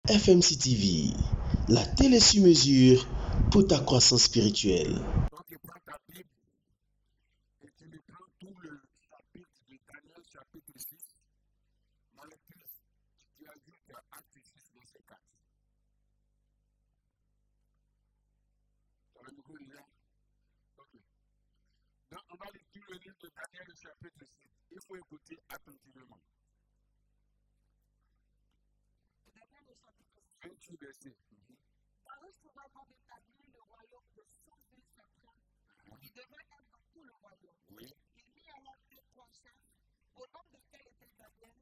FMC TV, la télé sur mesure pour ta croissance spirituelle. Donc, tu prends ta Bible et tu me prends tout le chapitre de Daniel, chapitre 6, dans le plus, tu ajoutes Acte 6, verset 4. Dans le nouveau lien. Ok. Donc, on va lire tout le livre de Daniel, chapitre 6. Il faut écouter attentivement. 28 versets. Darius trouva bon d'établir le royaume de 120 satrapes qui devaient être dans tout le royaume. Oui. Il mit alors 3 chefs, au nom desquels était Daniel,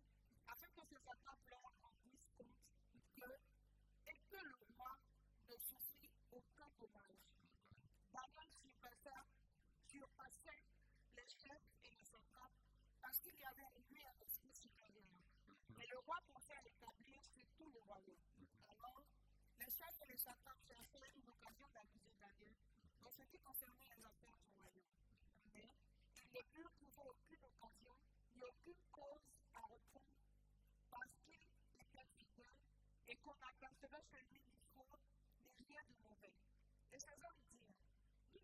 afin que ces satrapes-là rendissent compte et que le roi ne souffrit aucun dommage. Daniel surpassait les chefs et les satrapes parce qu'il y avait en lui un esprit supérieur. Mais le roi pensait l'établir sur tout le royaume. Alors, les chefs et les satrapes cherchaient une occasion d'accuser Daniel en ce qui concernait les affaires du royaume. Mais ils ne purent trouver aucune occasion ni aucune cause à reprendre parce qu'il était fidèle et qu'on n'apercevait chez lui ni faute ni rien de mauvais. Et ces hommes dirent, nous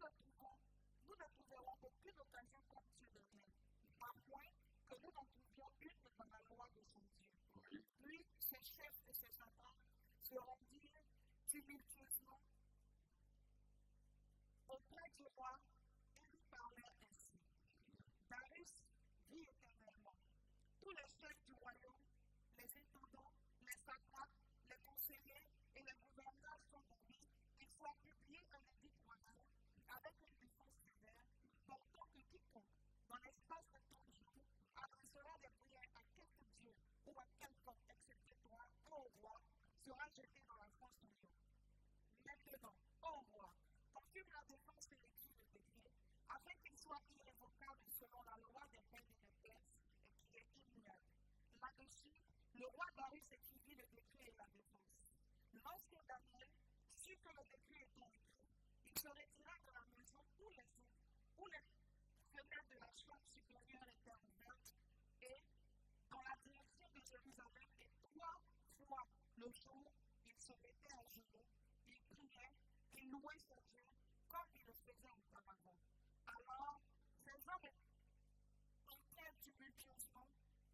ne trouverons aucune occasion contre ce Daniel, à moins que nous n'en trouvions une dans la loi de son Dieu. Puis, ces chefs et ces satrapes se rendirent tumultueusement auprès du roi et lui parlèrent ainsi. Darius vit éternellement. Tous les chefs du royaume, les intendants, les satrapes, les conseillers et les gouverneurs sont d'avis qu'il soit publié un édit royal avec une défense sévère, portant que quiconque, dans l'espace de 30 jours, adressera des prières à quelque dieu ou à quelconque, excepté toi, ô roi, sera jeté dans la fosse du lion. Maintenant, ô roi, confirme la défense et écrit le décret, afin qu'il soit irrévocable selon la loi des peines et des Perses, et qui est immuable. Là-dessus, le roi Darius écrivit le décret et la défense. Lorsque Daniel sut que le décret était écrit, il se retira de la maison où les fenêtres de la chambre supérieure étaient ouvertes, et dans la direction de Jérusalem, et 3 fois le jour, il se mettait à genoux, il priait, il louait son Dieu, comme il le faisait auparavant. Alors, ces hommes entrèrent tumultueusement,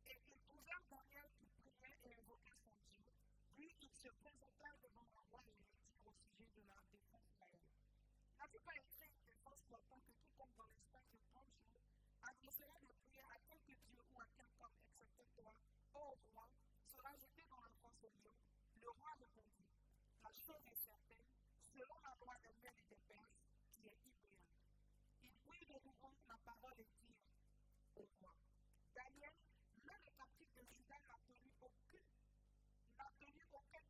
et ils trouvèrent Daniel qui priait et évoquait son Dieu. Puis ils se présentèrent devant le roi et lui dirent au sujet de la défense d'Aël. N'as-tu pas écrit une défense portant que quiconque dans l'espace de 30 jours adressera des prières à quelque dieu ou à quelqu'un excepté toi, ô roi, sera jeté dans la fosse au lion? Le roi répondit, la chose est certaine, selon la loi des Mèdes et des Perses, qui est immuable. Il prit de nouveau la parole et dit au roi, Daniel, l'un des captifs de Juda n'a tenu aucun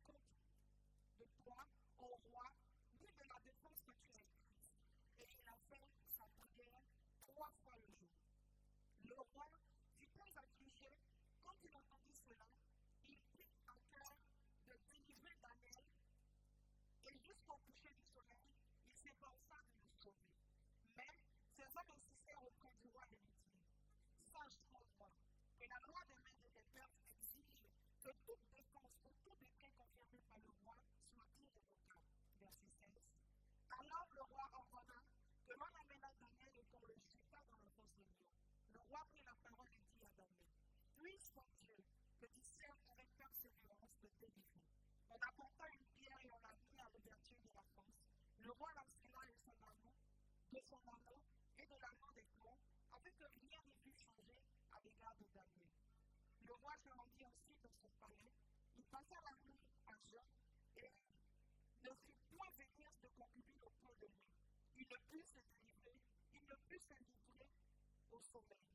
compte de toi, ô roi, ni de la défense que tu as écrite. Et il a fait sa prière 3 fois le jour. Le roi fut très affligé. Quand il entendit cela, il prit à cœur de délivrer Daniel, et jusqu'au coucher du soleil, il s'efforça de le sauver. Mais ces hommes insistèrent auprès du roi et lui dirent, sache, ô roi, que la loi des Mèdes et des Perses exige que toute défense ou tout décret confirmé par le roi soit irrévocable. Verset 16. Alors le roi ordonna que l'on amena Daniel et qu'on le jeta dans la fosse de lion. Le roi prit la parole et dit à Daniel, puisse ton Dieu, que tu serves avec persévérance, te délivrer. On apporta une pierre et on la mit à l'ouverture de la fosse. Le roi la scella de son anneau et de l'anneau des clous, afin que rien ne fût changé à l'égard de Daniel. Le roi se rendit ensuite dans son palais. Il passa la nuit à jeun et ne fit point venir de concubine auprès de lui. Il ne put se délivrer au sommeil.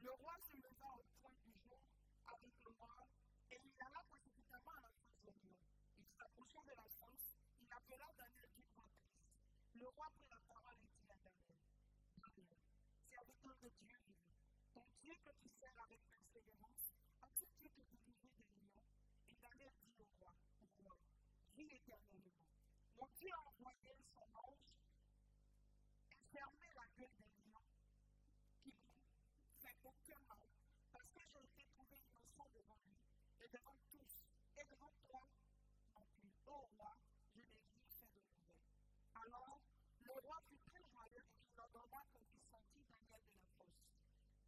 Le roi se leva au point du jour avec le roi et il alla précipitamment à la fosse de lion. Il s'approcha de la fosse, il appela Daniel d'une voix triste. Le roi prit la parole et dit à Daniel, serviteur de Dieu vivant, ton Dieu que tu sers avec persévérance, as-tu pu te délivrer des lions? Et Daniel dit au roi, vis éternellement. Mon Dieu a envoyé son ange et fermé la gueule des lions qui ne fait aucun mal, parce que j'ai été trouvé innocent devant lui et devant tous, et devant toi,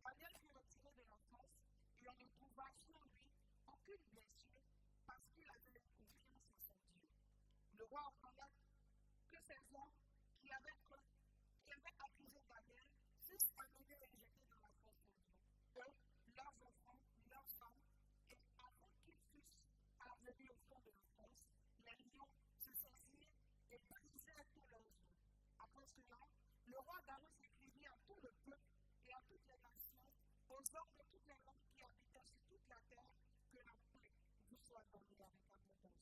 Daniel fut retiré de l'enfance et on ne trouva sur lui aucune blessure parce qu'il avait confiance en son Dieu. Le roi ordonna que ces hommes qui avaient accusé Daniel fussent amenés et jetés dans la fosse aux lions. Eux, leurs enfants, leurs femmes, et avant qu'ils fussent amenés au fond de la fosse, les lions se saisirent et brisèrent tous leurs os. Après cela, le roi Darius écrivit à tout le peuple et à toutes les nations, aux hommes de toutes les langues qui habitaient sur toute la terre, que la paix vous soit donnée avec abondance.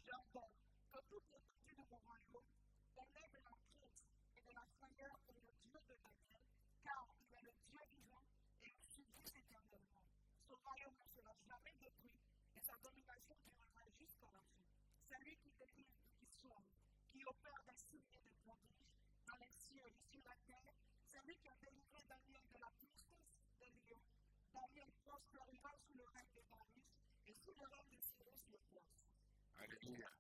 J'ordonne que toute l'étendue de mon royaume élève de la crainte et de la frayeur pour le Dieu de Daniel, car il est le Dieu vivant et il subsiste éternellement. Son royaume ne sera jamais détruit et sa domination durera jusqu'à la fin. C'est lui qui délivre et qui sauve, qui opère des signes et des prodiges dans les cieux et sur la terre. C'est lui qui a délivré Daniel de la puissance des lions. Daniel prospérera sous le règne de Darius et sous le règne de Cyrus le Perse. Alléluia.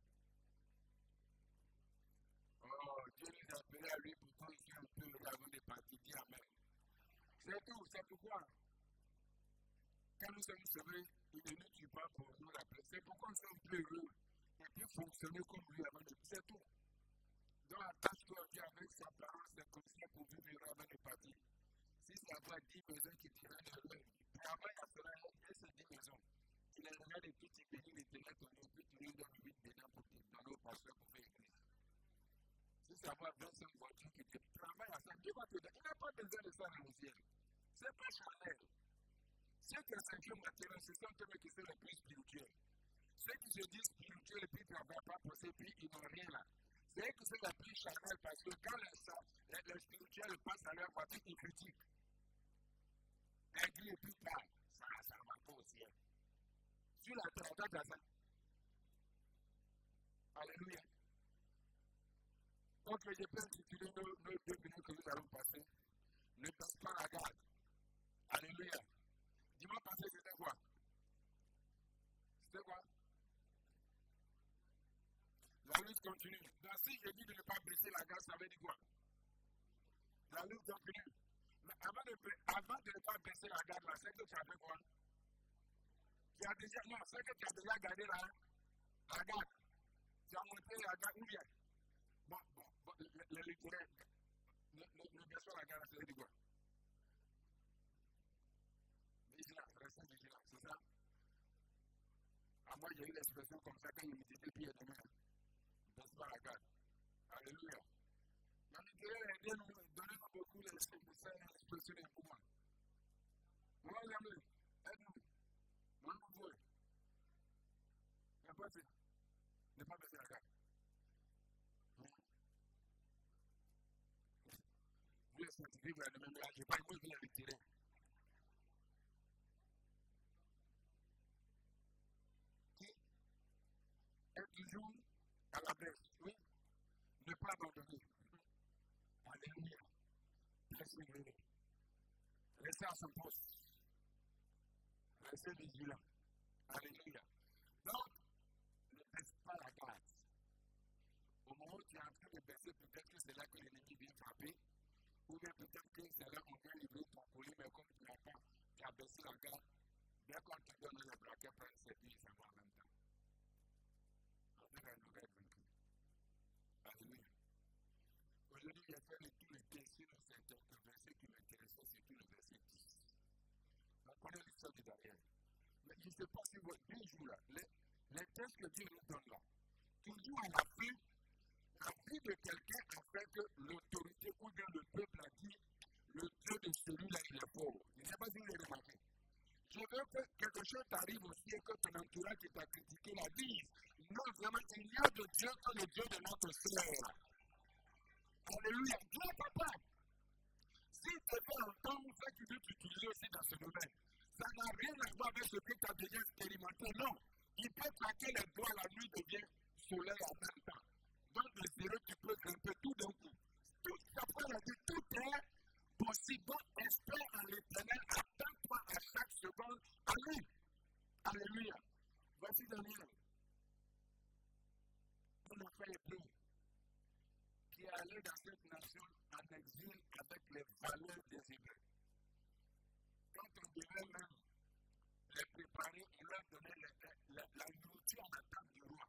Oh, Dieu nous a appelés à lui pour qu'on soit un peu avant de partir. Dis Amen. C'est tout, c'est pourquoi. Quand nous sommes sauvés, il ne nous tue pas pour nous rappeler. C'est pourquoi nous sommes plus heureux et puis fonctionner comme lui avant de. C'est tout. Donc attache-toi Dieu avec sa parole, c'est comme ça pour vivre avant de partir. Si ça va 10 maisons qui tirent de l'œil, puis avant il y a cela, il y a ces 10 maisons. Tu les regardes et puis tu bénis les ténèbres, et puis tu les donnes 8 dedans pour te donner au pasteur pour faire église. Si ça va 25 voitures qui te travaillent à ça, Dieu va te donner. Il n'a pas besoin de ça dans le ciel. C'est pas charnel. Ceux qui sont que matériels, ce sont ceux qui sont les plus spirituels. Ceux qui se disent spirituels et puis qui ne travaillent pas pour ça, puis ils n'ont rien là. C'est eux qui sont les plus charnels parce que quand les spirituels passent à leur partie, ils critiquent. Aigle et puis parle. Ça ne va pas au ciel. Sur la terre, on a ça. Alléluia. Donc, je peux intituler nos 2 minutes que nous allons passer. Ne passe pas la garde. Alléluia. Dis-moi, passé, c'était quoi? C'était quoi? La lutte continue. Donc, si je dis de ne pas baisser la garde, ça veut dire quoi? La lutte continue. Mais avant de ne pas baisser la garde, là, c'est que tu as fait quoi? Tu as déjà, non, c'est que tu as déjà gardé la garde. Tu as monté la garde, ou bien? Bon, le littéraire, ne baisse pas la garde, ça veut dire quoi? Vigilant, restez vigilant, c'est ça? À moi, j'ai eu l'expression comme ça quand il me disait pied de main. Ne baisse pas la garde. Alléluia. Le littéraire, donnez-nous beaucoup l'expression pour moi. Moi, j'aime, aide-nous. Moi, vous voulez. Ne pas baisser la garde. Vous êtes scientifique, vous avez même là, je n'ai pas écouté le littéraire. Être toujours à la baisse, oui. Ne pas abandonner. Alléluia. Persévérer. Restez à son poste. Restez vigilant. Alléluia. Donc, ne baisse pas la garde. Au moment où tu es en train de baisser, peut-être que c'est là que l'ennemi vient frapper. Ou bien peut-être que c'est là qu'on vient livrer ton colis, mais comme tu n'as pas, tu as baissé la garde. Bien quand tu donnes le braquet, prends ses billes, ça va en même temps. On devrait nous être vaincus. Alléluia. Aujourd'hui, j'ai fait le tour des sur le verset qui m'intéressait, surtout le verset 10. On connaît l'histoire de Daniel. Mais je ne sais pas si vous voyez, 2 jours là, les textes que Dieu nous donne là, toujours à la vie de quelqu'un a fait que l'autorité ou bien le peuple a dit, le Dieu de celui-là, il est fort. Je ne sais pas si vous l'avez remarqué. Je veux que quelque chose t'arrive aussi et que ton entourage qui t'a critiqué la dise. Non, vraiment, il y a de Dieu que le Dieu de notre frère. Alléluia. Dieu est papa. Si tu veux entendre ce qu'il veut t'utiliser aussi dans ce domaine, ça n'a rien à voir avec ce que tu as déjà expérimenté. Non. Il peut claquer les doigts, la nuit devient soleil en même temps. Donc, le zéro, tu peux grimper tout d'un coup. Tout après, a dit, tout est possible. Donc, espère en l'éternel, attends-toi à chaque seconde à lui. Alléluia. Voici Daniel. Un enfant hébreu qui est allé dans cette nation en exil avec les valeurs des Hébreux. la nourriture à la table du roi.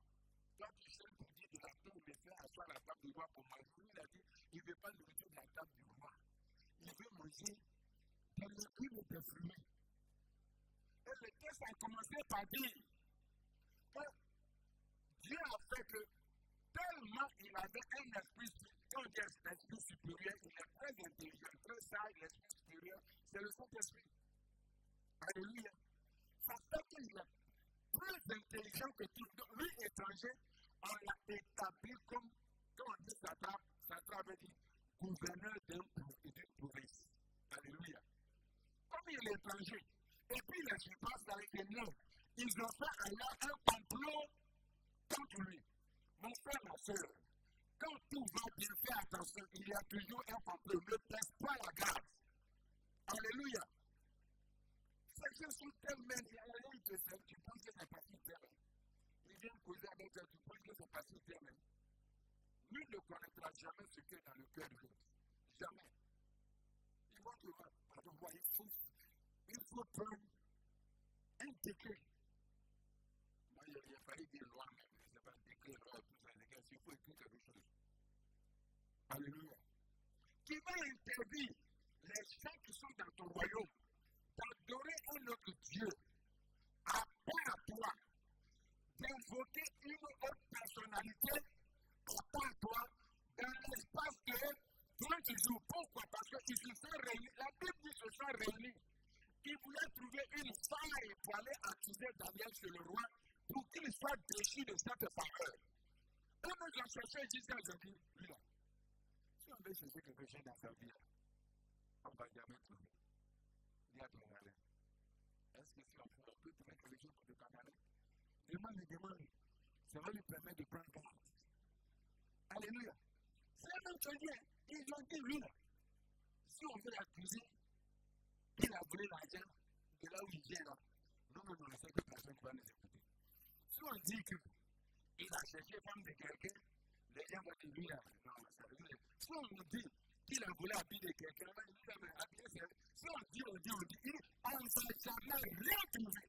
Toi, tu sais pour dire de la paix, il fait asseoir à la table du roi pour manger. Lui, il a dit, il ne veut pas nourriture de la table du roi. Il veut manger des légumes et des fruits. Et le texte a commencé par dire que Dieu a fait que tellement il avait un esprit, quand il y a un esprit supérieur, il est très intelligent, très sage, l'esprit supérieur, c'est le Saint-Esprit. Alléluia. Ça fait qu'il est plus intelligent que tout. Donc, lui, étranger, on l'a établi comme, quand on dit Satra veut dire gouverneur d'une province. Alléluia. Comme il est étranger, et puis les surpasses avec les noms, ils ont fait alors un complot contre lui. Mon frère, ma soeur, quand tout va bien, fais attention, il y a toujours un complot. Ne teste pas la grâce. Alléluia. Ces gens sont tellement bien, tu penses que c'est facile terme. Ils viennent causer avec toi, tu penses que c'est facile terme. Lui ne connaîtra jamais ce qui est dans le cœur de l'autre. Jamais. Il va te voir, il faut prendre un décret. Moi, il a fallu dire loi même. Ce n'est pas un décret, loi, tout ça. Il faut écrire quelque chose. Alléluia. Qui va interdire les gens qui sont dans ton royaume d'adorer un autre Dieu, à part à toi, d'invoquer une autre personnalité, à part à toi, dans l'espace de 30 jours. Pourquoi? Parce qu'ils se sont réunis. La Bible dit qu'ils se sont réunis. Ils voulaient trouver une faille pour aller accuser Daniel chez le roi pour qu'il soit déchu de cette parole. Et nous avons cherché jusqu'à aujourd'hui, lui là. Si on veut chercher quelque chose dans sa vie, on ne va jamais trouver. Dis à ton voisin, est-ce que si on peut trouver quelque chose pour te camarade? Demande. Ça va lui permettre de prendre garde. Alléluia. C'est un autre Dieu. Ils ont dit, lui là, si on veut l'accuser, il a volé l'argent de là où il vient là. Non, c'est que personne ne va nous écouter. Si on dit qu'il a cherché femme de quelqu'un, les gens vont dire lui là. Non, ça veut dire. Si on nous dit qu'il a volé l'habit de quelqu'un, si on dit, on ne va jamais rien trouver.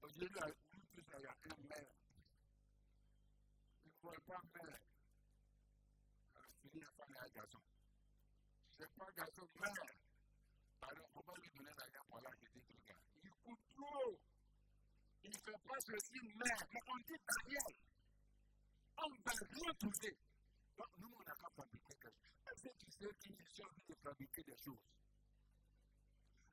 Aujourd'hui, nous tous, il y a un maire. Il ne faut pas maire. Finir à faire un garçon. C'est pas un garçon maire. Alors, on va lui donner l'argent pour l'acheter tout le gars. Il coûte trop. Il ne fait pas ceci maire. Mais on dit Daniel. On ne va rien trouver. Donc, nous, on n'a qu'à fabriquer quelque chose. Est-ce que tu sais qu'il est sûr de fabriquer des choses?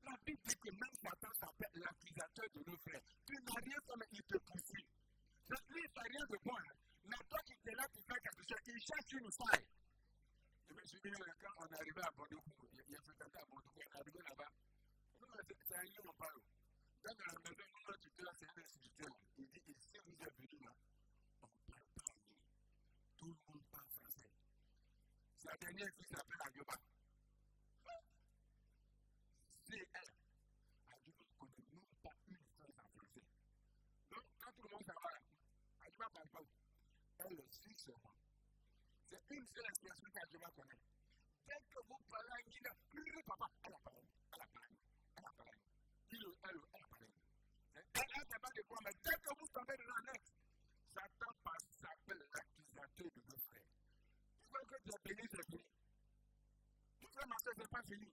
La Bible dit que même Satan s'appelle l'accusateur de nos frères. Tu n'as rien fait, mais il te poursuit. Donc, lui, il ne fait rien de bon. Mais toi qui es là pour faire quelque chose, il cherche une faille. Je me souviens quand on est arrivé à Bordeaux, il y a fréquenté à Bordeaux, on est arrivé là-bas. C'est un lieu, on parle. Dans la maison, nous, tu te là, c'est un instituteur. Il dit, si vous êtes venu là, on ne parle pas anglais. Tout le monde parle français. Sa dernière fille s'appelle Ayoba. C'est elle. Ayoba ne connaît même pas une phrase en français. Donc, quand tout le monde s'en va là, Ayoba ne parle pas. Elle suit seulement. C'est une seule expression qu'Ayoba connaît. Dès que vous parlez en guinée, papa, elle a parlé. Elle a parlé. Elle a parlé. Elle n'a pas de quoi, mais dès que vous tombez dans la net, Satan s'appelle l'accusateur de nos frères. Tu vois que tu as béni, c'est fini. Tout ça, ma soeur, c'est pas fini.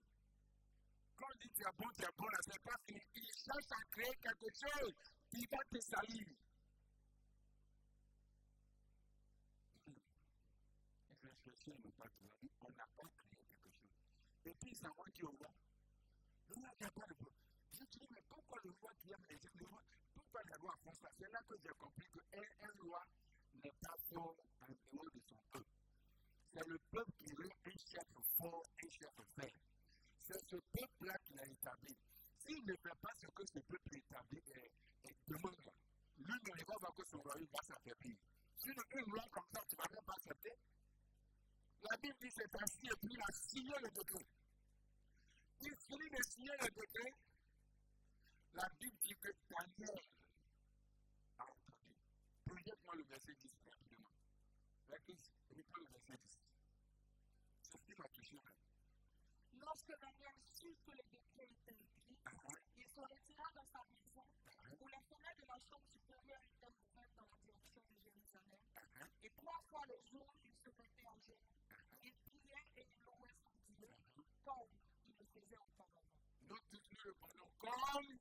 Quand on dit tu es bon, là, c'est pas fini. Il cherche à créer quelque chose qui va te salir. On n'a pas créé quelque chose. Et puis, ça va dire au roi. Le roi qui n'a pas de problème. Je te dis, mais pourquoi le roi qui aime les gens, pourquoi les rois font ça? C'est là que j'ai compris qu'un roi n'est pas fort en dehors de son peuple. C'est le peuple qui veut un chef fort, un chef faible. C'est ce peuple-là qui a établi. S'il ne fait pas ce que ce peuple établi demande, lui ne va voir que son royaume va s'affaiblir. Sinon, une loi comme ça, tu ne vas même pas accepter. La Bible dit c'est ainsi et puis il a signé le décret. Il finit de signer le décret. La Bible dit que Daniel a entendu. Projette-moi le verset 10 rapidement. Reprends le verset 10. C'est ce qui m'a touché. Lorsque Daniel sut que le décret était écrit, il se retira dans sa comme il le faisait auparavant. Nous tous nous le prenons comme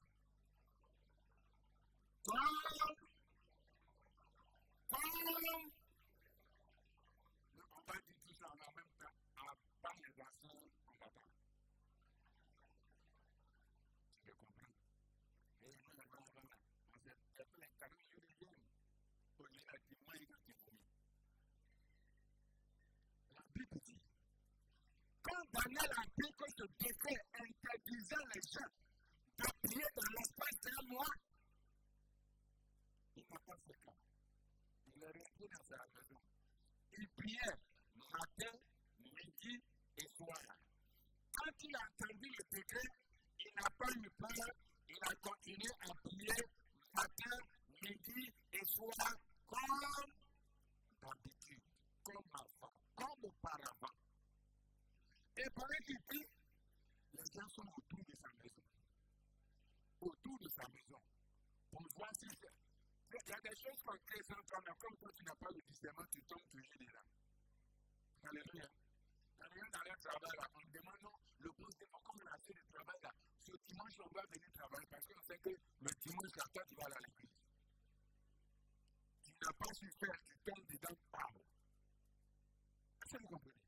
on va dire tout ça en même temps, à part les garçons, on attend. Tu peux comprendre? Et non, on s'est fait les cadeaux sur les jeunes. Pour les bâtiments et quand ils vomissent. La Bible dit, quand Daniel a dit que ce décret interdisait les gens de prier dans l'espace d'un mois, il n'a pas fait cas. Il est resté dans sa maison. Il priait matin, midi et soir. Quand il a entendu le décret, il n'a pas eu peur, il a continué à prier matin, midi et soir comme d'habitude, comme avant, comme auparavant. Et pendant qu'il prie, les gens sont autour de sa maison. Autour de sa maison. Pour voir si c'est. Il y a des choses qu'on crée sans toi, mais comme toi tu n'as pas le discernement, tu tombes toujours dedans. Alléluia. Quand on est dans le travail, là, on demande non, le boss dit comme on a fait le travail là, ce dimanche on va venir travailler parce qu'on sait que le dimanche là, toi tu vas aller à l'église. Tu n'as pas su faire, tu tombes dedans, pardon. Est-ce que vous comprenez?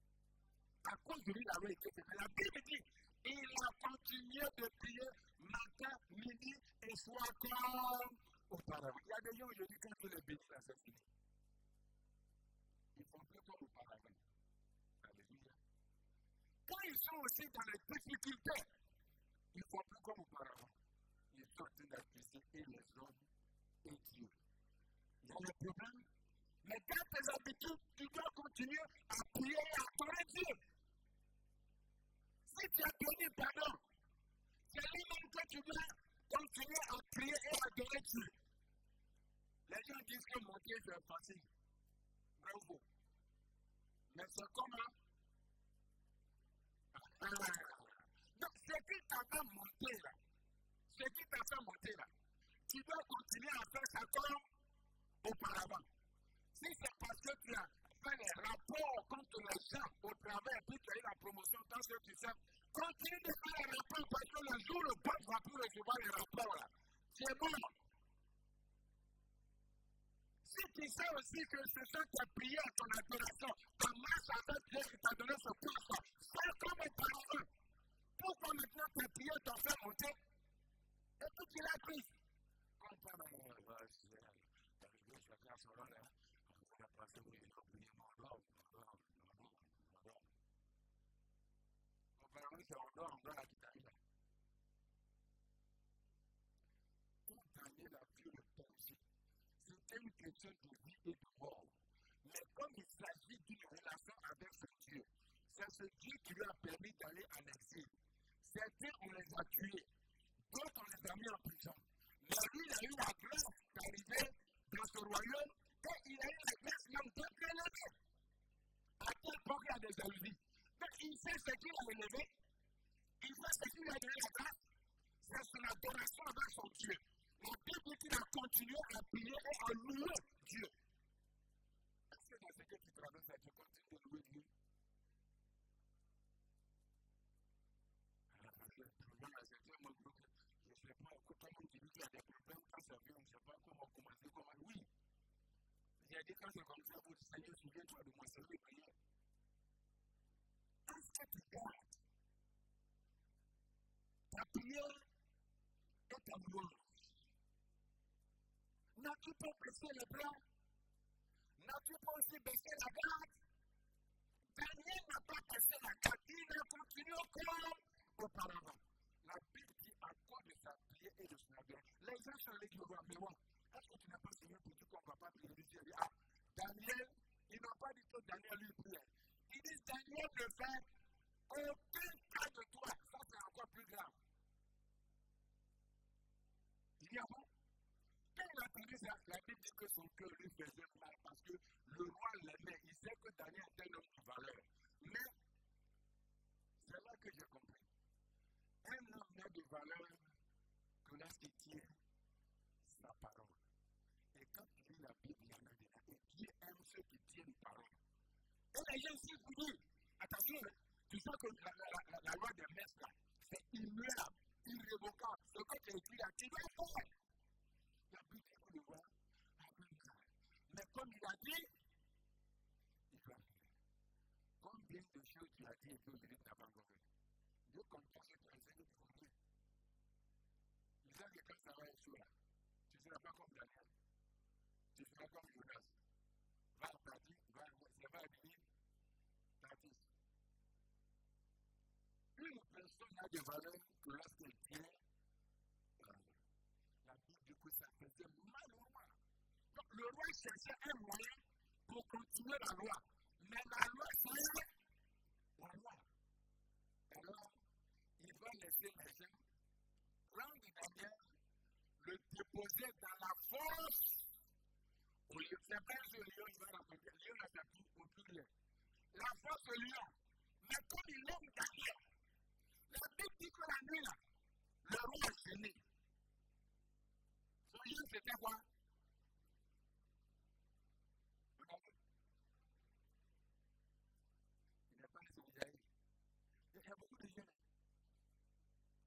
À cause de lui, il avait été fait. La Bible dit, il a continué de prier matin, midi et soir comme auparavant. Il y a des gens aujourd'hui, quand Dieu les bénit, là, c'est fini. Ils font plus comme auparavant. Alléluia. Quand ils sont aussi dans les difficultés, ils ne font plus comme auparavant. Ils sont en train d'accuser et les hommes et Dieu. Il y a le problème. Mais dans tes habitudes, tu dois continuer à prier et à adorer Dieu. Si tu as donné pardon, c'est lui-même que tu dois continuer à prier et à adorer Dieu. Les gens disent que monter c'est facile. Vrai ou faux? Mais c'est comment? Donc, ce qui t'a fait monter là, tu dois continuer à faire ça comme auparavant. Si c'est parce que tu as fait les rapports contre les gens au travers, puis tu as eu la promotion, tant que tu sais, continue de faire les rapports parce que le jour où le boss va plus recevoir les rapports là, c'est bon. Si tu sais aussi que c'est ça qui a prié à ton adoration, ta marche avec Dieu qui t'a donné ce poste, fais comme auparavant. Pourquoi maintenant tes prières t'ont fait monter? Et puis tu l'as pris. Comme ça, dans mon élevage, t'arrives chacun à son rôle, on a passé pour les oublier mon rôle. Auparavant, c'est on doit la quitter. Pour Daniel a vu le danger. C'était une question de vie et de mort. Mais comme il s'agit d'une relation avec ce Dieu, c'est ce Dieu qui lui a permis d'aller en exil. Certains, on les a tués. D'autres, on les a mis en prison. Mais lui, il a eu la grâce d'arriver dans ce royaume et il a eu la grâce même d'être élevé. À quel point il y a des envies. Donc, il sait ce qu'il a élevé. Il sait ce qu'il a donné la grâce. C'est son adoration avec son Dieu. La Bible dit qu'il a continué à prier et à louer Dieu. Est-ce que dans ce que tu traverses, tu continues de louer Dieu? Je ne sais pas comment tu dis qu'il y a des problèmes quand ça vient, on ne sait pas comment commencer, comment. Oui. J'ai dit quand c'est comme ça, vous Seigneur, souviens-toi de moi, c'est lui prier. Est-ce que tu gardes ta prière et ta louange? N'as-tu pas baissé les bras? N'as-tu pas aussi baissé la garde? Daniel n'a pas baissé la garde, il a continué comme auparavant. La Bible dit à cause de sa prière et de son adoration. Les gens sont allés dire, mais bon, est-ce que tu n'as pas signé pour dire qu'on ne va pas prier Dieu? Ah, Daniel, ils n'ont pas dit que Daniel lui priait. Ils disent, Daniel ne fait aucun cas de toi. Ça, c'est encore plus grave. Il dit, ah bon? Quand il a entendu ça, la Bible dit que son cœur lui faisait mal parce que le roi l'aimait. Il sait que Daniel est un homme de valeur. Mais c'est là que j'ai compris. Un homme n'a de valeur que lorsqu'il tient sa parole. Et quand tu lis la Bible, il y en a dedans. Et Dieu aime ceux qui tiennent parole. Et les gens ici vous disent, attention, Tu sais que la loi des messes, là, c'est immuable, irrévocable. Ce que tu as écrit là, tu dois faire. La Bible dit que le roi a pris grâce. Mais comme il a dit, il doit faire. Combien de choses tu as dit et que aujourd'hui tu n'as pas encore fait? Dieu comprend ce que tu as enseigné, tu comprends. Il sait que quand ça va être chaud là, tu ne seras pas comme Daniel. Tu seras comme Jonas. Va à partir, ça va devenir l'artiste. Une personne a des valeurs que lorsqu'elle tient, la Bible dit que ça faisait mal au roi. Donc le roi cherchait un moyen pour continuer la loi. Mais la loi, c'est la loi. Alors, il va laisser les gens prendre Daniel, le déposer dans la fosse. Au lieu de faire un lion, il va raconter. Le lion n'a pas pu au pluriel. La fosse au lion. Mais comme il aime Daniel, la Bible dit que la nuit, là, le roi est gêné. Son lion, c'était quoi? Regardez. Il n'est pas laissé déjà. Il y a beaucoup de gens.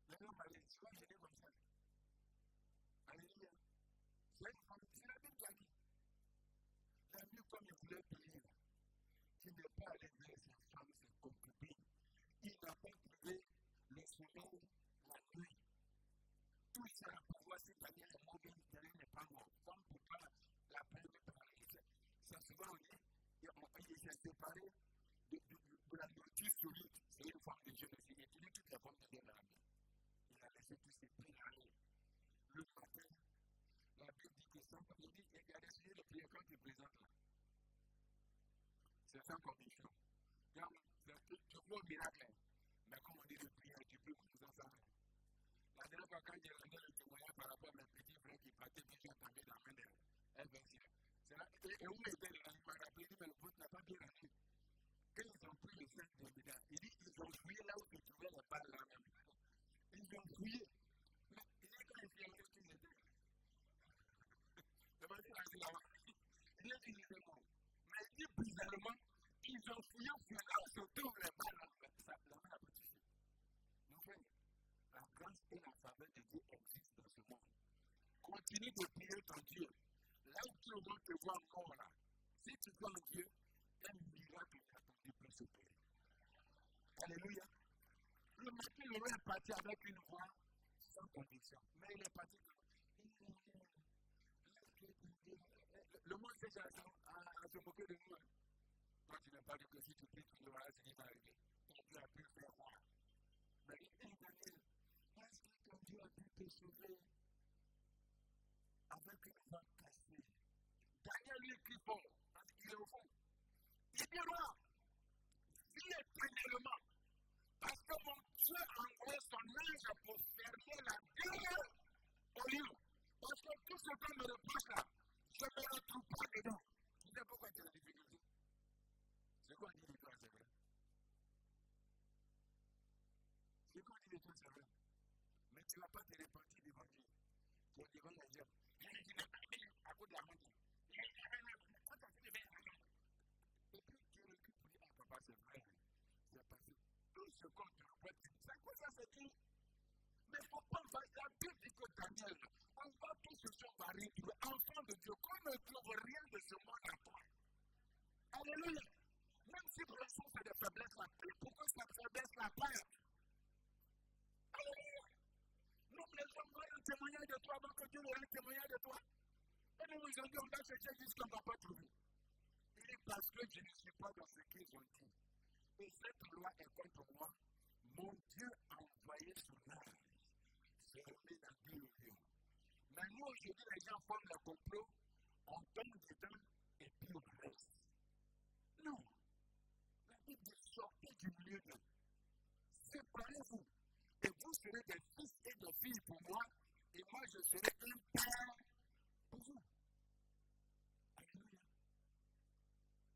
Les gens parlaient, tu vas gêner comme ça. Alléluia. C'est la Bible qui a dit. La nuit, comme il voulait payer, il n'est pas allé vers sa femme, ses concubines. Il n'a pas trouvé le sommeil la nuit. Tout ça pour voir si Daniel est mort, bien Daniel n'est pas mort. Comme pourquoi la peine de parler. Ça souvent on dit, il s'est séparé de la nourriture solide. C'est une forme de Dieu aussi. Il utilise toutes les formes de Dieu dans la Bible. Il a laissé tous ses prix là. Le matin, la Bible dit que ça, il dit, il a décidé de prier quand il présente là. C'est sans condition. Tu vois au miracle, mais comme on dit de prière, tu peux vous en faire. La dernière fois, quand j'ai rendu le témoignage par rapport à mes petits frères qui partaient, qui sont tombés dans la main de F21. C'est là, et où était là, il m'a rappelé, mais le pote n'a pas bien rendu. Quand ils ont pris le sac de Béda, il dit qu'ils ont fouillé là où se trouvaient les balles là même. Ils ont fouillé. Mais il dit quand ils ont qu'ils étaient. C'est pas qu'il a dit là-bas. Il dit qu'ils étaient morts. Mais il dit bizarrement, ils ont fouillé là où se trouvent les balles là. La main n'a pas touché. Mon frère, la grâce et la faveur de Dieu existent dans ce monde. Continue de prier ton Dieu. Là où tout le monde te voit encore là, si tu crois en Dieu, un miracle inattendu peut s'opérer. Alléluia. Le matin, le roi est parti avec une voix sans conviction. Mais il est parti. Le monde sait à se moquer de nous. Quand tu n'as pas de que si tu pries, tu devras ce qui va arriver. Ton Dieu a pu faire quoi? Mais il dit, Daniel, est-ce que ton Dieu a pu te sauver avec une voix cassée? Daniel lui crie fort, parce qu'il est au fond. Il dit, roi, vis éternellement, parce que mon Dieu a envoyé son ange pour fermer la gueule au lion. Parce que tout ce qu'on me reproche là, je ne me retrouve pas dedans. Tu sais pourquoi tu as la difficulté? C'est quoi dit de toi, c'est vrai? C'est quoi dit de toi, c'est vrai? Mais tu ne vas pas te repentir devant Dieu. Tu es devant les gens. Tu n'as pas fait à cause de la honte. Quand tu as fait le bien, et puis tu recule pour dire, ah papa, c'est vrai. C'est passé. Tout ce qu'on te reproche, c'est quoi ça, c'est tout? Mais il ne faut pas faire la Bible dit que Daniel, on va tous se sont variés, enfant de Dieu, qu'on ne trouve rien de ce monde à toi. Alléluia. Même si pour l'instant c'est des faiblesses là, pourquoi cette faiblesse là part? Alléluia. Nous, les gens veulent un témoignage de toi avant que Dieu ait un témoignage de toi. Et nous, ils ont dit, on va chercher jusqu'à qu'on ne va pas trouver. Il dit, parce que je ne suis pas dans ce qu'ils ont dit. Et cette loi est contre moi. Mon Dieu a envoyé son ange. C'est remis dans Dieu le lion. Mais nous, aujourd'hui, les gens forment le complot, on tombe dedans et puis on reste. Non. La Bible dit, sortez du milieu d'eux. Séparez-vous. Et vous serez des fils et des filles pour moi, et moi je serai un père pour vous. Alléluia.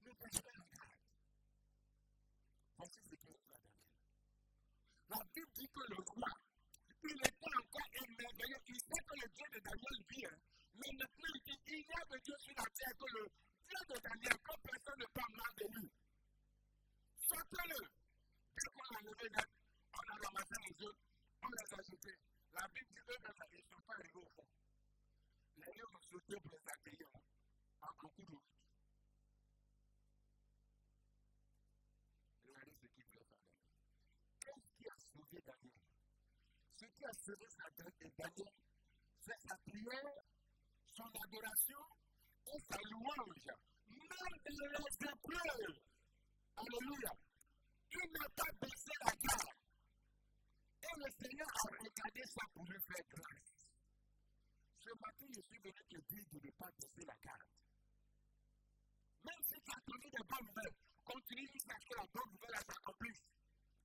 Ne prenez pas la garde. Voici ce que dit la Daniel. La Bible dit que le roi, il était encore émerveillé. Il sait que le Dieu de Daniel vit. Mais maintenant, il dit, il y a de Dieu sur la terre que le Dieu de Daniel, comme personne ne parle mal de lui. Sortez-le. Dès qu'on a levé net, on a ramassé les autres, on les a jetés. La Bible dit eux-mêmes, ils ne sont pas arrivés au fond. Les lions ont sauté pour les accueillir en coup de route. Regardez ce qu'il voulait faire. Qu'est-ce qui a sauvé Daniel? Ce qui a sauvé Daniel, c'est sa prière, son adoration et sa louange. Même dans les épreuves. Alléluia. Il n'a pas baissé la garde. Et le Seigneur a regardé ça pour lui faire grâce. Ce matin, je suis venu te dire de ne pas baisser la garde. Même si tu as entendu des bonnes nouvelles, continue jusqu'à ce que la bonne nouvelle s'accomplisse.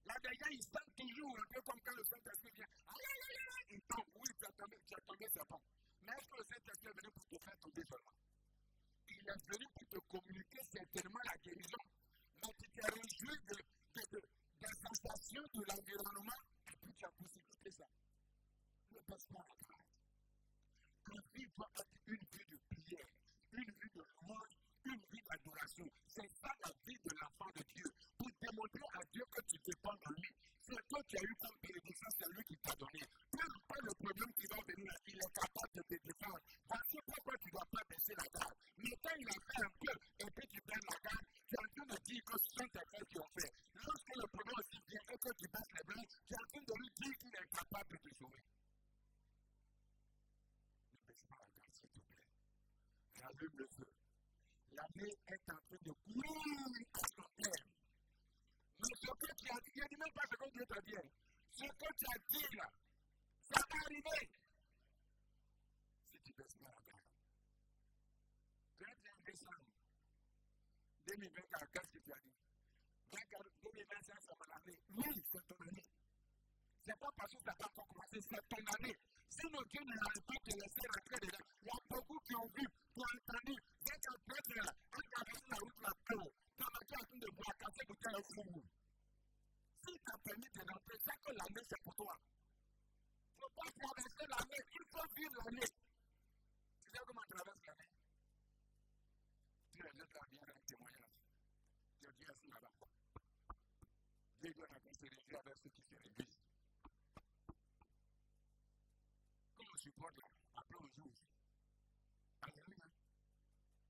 Là déjà, il sent toujours un peu comme quand le Saint-Esprit vient. Il tombe. Oui, tu as tombé, c'est bon. Mais est-ce que le Saint-Esprit est venu pour te faire tomber seulement? Il est venu pour te communiquer certainement la guérison. Mais tu t'es réjoui des sensations de l'environnement et puis tu as possibilité ça. Ne passe pas la grâce. La vie doit être une vie de prière, une vie de louange, une vie d'adoration. C'est ça la vie de l'enfant de Dieu. Pour démontrer à Dieu que tu dépends de lui. C'est toi qui as eu comme bénédiction, c'est lui qui t'a donné. Peu importe le problème qui va venir, il est capable de te défendre. Voici pourquoi tu ne dois pas baisser la garde. Mais quand il a fait un peu, et puis tu baisses la garde, tu es en train de dire que ce sont tes frères qui ont fait. Lorsque le problème aussi vient et que tu baisses les bras, tu es en train de lui dire qu'il est capable de te sauver. Ne baisse pas la garde, s'il te plaît. Rallume le feu. L'année est en train de courir à son terme. Mais ce que tu as dit, je ne dis même pas ce que Dieu t'a dit. Ce que tu as dit là, ça va arriver. Si tu baisses pas la garde. 21 décembre 2024, qu'est-ce que tu as dit? 2025, c'est mon année. Oui, c'est ton année. Ce n'est pas parce que ça n'a pas encore commencé, c'est ton année. Sinon, Dieu ne l'aurait pas te laisser rentrer dedans. Il y a beaucoup qui ont vu, qui ont entendu. Dès qu'un prêtre là, on traverse la route là, ta voiture est en train de boire, casser pour faire un fou. Si tu as permis de rentrer, c'est que l'année c'est pour toi. Il ne faut pas traverser l'année, il faut vivre l'année. Tu sais comment on traverse l'année? Tu les jettes là bien avec témoignage. Tu dis assis là-bas. Dieu doit raconter se réjouir avec ceux qui se réjouissent. Comme on supporte là, après on joue aussi. Alléluia.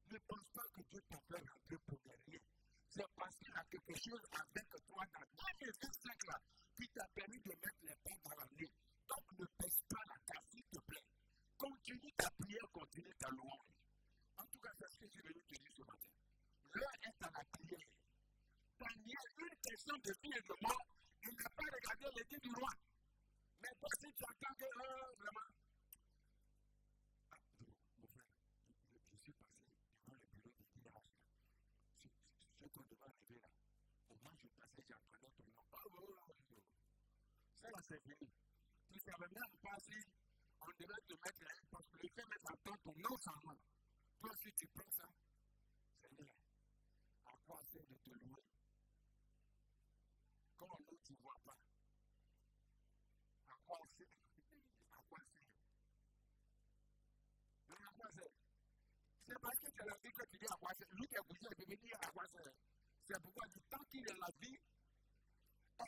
Ne pense pas que Dieu t'a fait rentrer pour rien. C'est parce qu'il y a quelque chose avec toi dans 2025 là qui t'a permis de mettre les pains dans l'année. Donc ne baisse pas la casse, s'il te plaît. Continue ta prière, continue ta louange. En tout cas, c'est ce que je suis venu te dire ce matin. L'heure est à la prière. Daniel, une question de vie et de mort, il n'a pas regardé l'édit du roi. Mais toi, si tu attends que, vraiment. Mon frère, je suis passé devant le bureau de guidage. Ce qu'on devait arriver là. Au moment où je passais, j'ai entendu ton nom. Ça là, c'est fini. Tu savais même pas si on devait te mettre là, parce que le fait mettre en temps ton nom sans nom. Toi, si tu prends ça, Seigneur, à quoi sert de te louer? Comment nous, tu ne vois pas? À quoi sert? À quoi sert? Non, à quoi sert? C'est parce que tu as la vie que tu dis à quoi sert. Lui qui a bougé, il veut dire à quoi sert. C'est pourquoi, du temps qu'il est la vie,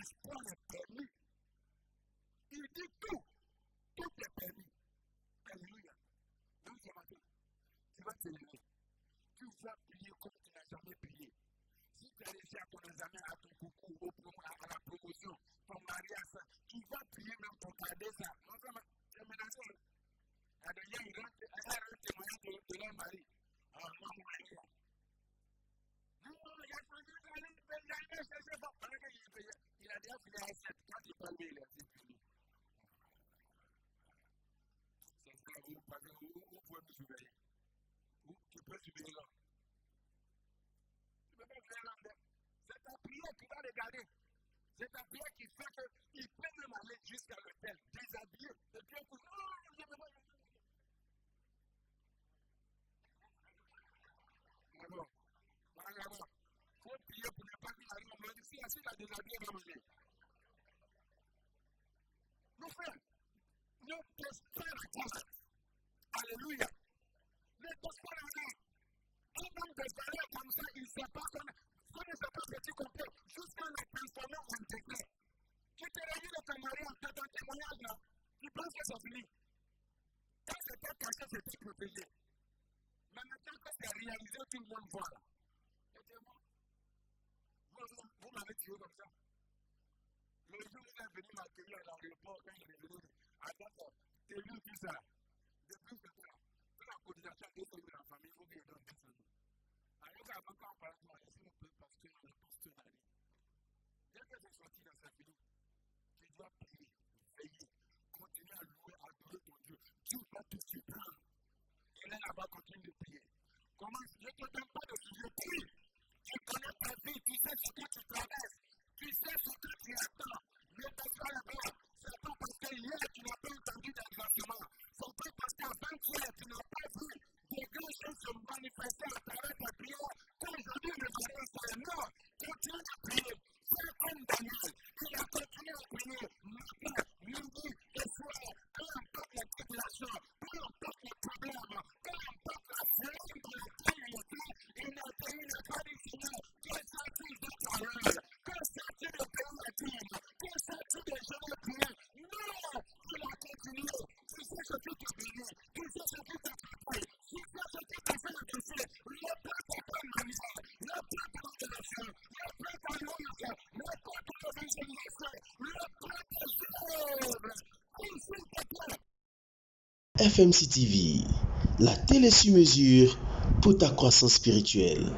espoir est permis. Il dit tout. Tout est permis. Alléluia. Donc, ce matin, tu vas te lever. Tu vas prier comme tu n'as jamais prié. Si tu as réussi à ton examen, à ton concours, à la promotion, ton mariage, tu vas prier même pour garder ça. Non, c'est menacé. Il y a un témoignage de leur mari. Non, mon mari. Non, il a choisi d'aller payer, c'est bon. Il a déjà fini à 7. Quand il parle, il a dit fini. C'est ça, vous pouvez me surveiller. Tu peux surveiller là. Tu ne peux pas faire là. C'est ta prière qui va regarder. C'est ta prière qui fait qu'il peut même aller jusqu'à l'hôtel, déshabillé. Et puis on dit, non, je ne veux pas. D'abord, il faut prier pour ne pas qu'il arrive au monde. Si il a déshabillé, il va manger. Mon frère, ne pose pas la grâce. Alléluia. Ne pose pas la grâce. Un homme de valeur comme ça, il ne sait pas qu'on ne sait pas ce qu'il comprend. Jusqu'à la transformer en décret. réalisé, tout le monde voit. Vous m'avez tiré comme ça. Le jour où il est venu m'accueillir à l'aéroport, quand il est venu, attends, t'es vu tout ça. Depuis ce temps, toute la cotisation est sur la famille, il faut qu'il donne 200 000. Alors qu'avant qu'on parle de moi, ici, on peut passer dans le pasteur. Dès que c'est sorti dans sa vie, tu dois prier, veiller, continuer à louer, à adorer ton Dieu. Dieu va te surprendre. Et là, là-bas, continue de prier. Comment je ne te donne pas de sujet, prie. Tu connais ta vie, tu sais ce que tu traverses, tu sais ce que tu attends. Ne passe pas là-bas. C'est pas parce que hier tu n'as pas entendu d'exactement. C'est pas parce qu'avant-hier tu n'as pas vu des grandes choses se manifester à travers ta prière qu'aujourd'hui le Seigneur s'est non. Continue à prier. Fais comme Daniel. Il a continué à prier matin, midi et soir. Peu importe les tribulations, peu importe les problèmes, peu importe la violence dans laquelle il était, il n'a pas dit Seigneur, que sais-tu de ta langue? Que sais-tu de ta matin? Que sais-tu de jamais prier? Non! Il a continué. Tu sais ce qui t'a béni. Tu sais ce qui t'a frappé. Tu sais ce qui t'a fait adresser. Le peuple est pas manière. Le peuple est intéressant. Le peuple est logique. Le peuple est visualisé. Le peuple est jeune. Il faut que FMC TV, la télé sur mesure pour ta croissance spirituelle.